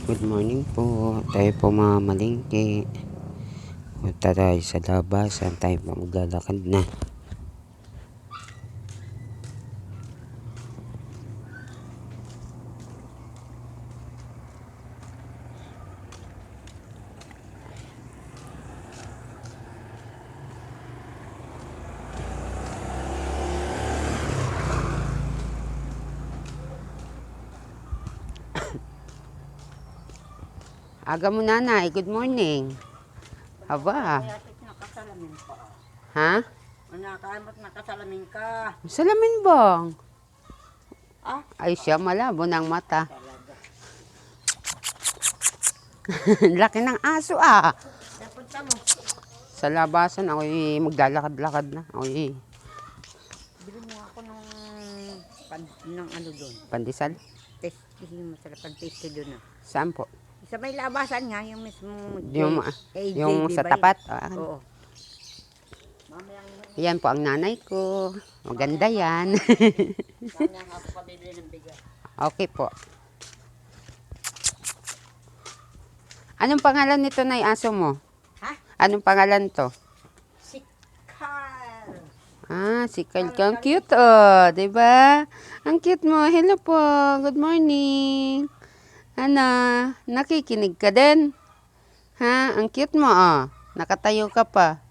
Good morning po. Tayo po mga malingki. Punta tayo sa labasan. Tayo po maglalakad na. Aga mo nanay. Good morning. Aba. Nakasalamin pa. Ha? Nakakamat nakasalamin ka. Salamin bang? Ah? Ay siya malabo ng mata. Talaga. Laki ng aso ah. Napunta mo. Sa labasan ako'y maglalakad-lakad na. Ako'y Bili mo ako ng ano doon. pandesal. Testihin mo sa pag-testi doon. Saan po? Sa may labasan nga, yung mismo Yung sa tapat. Oo. Mamaya Yan po ang nanay ko. Maganda yan. ako pabibili ng bigas. Okay po. Anong pangalan nito na aso mo? Ha? Anong pangalan to? Si Carl. Si Carl. Ang cute oh. Diba? Ang cute mo. Hello po. Good morning. Ano? Nakikinig ka din? Ha? Ang cute mo oh. Nakatayo ka pa.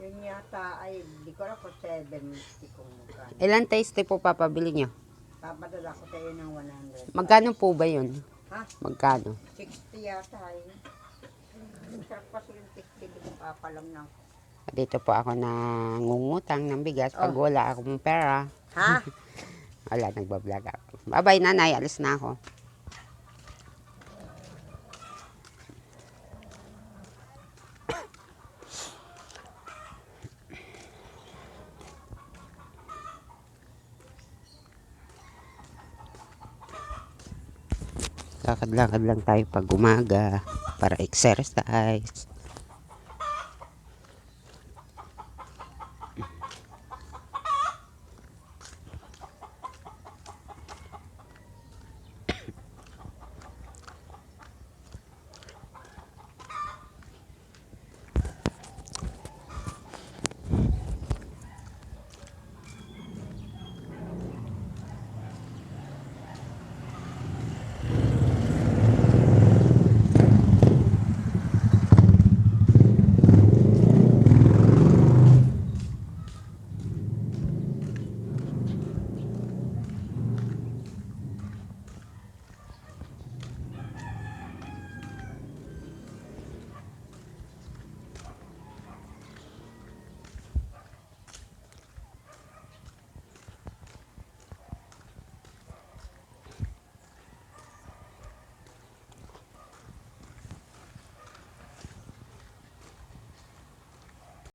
Yun yata ay, di ko lang kung 70 kung magkano. Ilan taste po papabili nyo? Papadala ko sa iyo ng 100. Magkano po ba yun? Ha? Magkano? 60 yata eh. Sarap kasi yung 60 din papalam ng. Dito po ako nangungutang ng bigas pag wala akong pera. Ha? Wala, nagbablog ako. Bye-bye nanay, alis na ako. Lakad-lakad lang tayo pag umaga para exercise.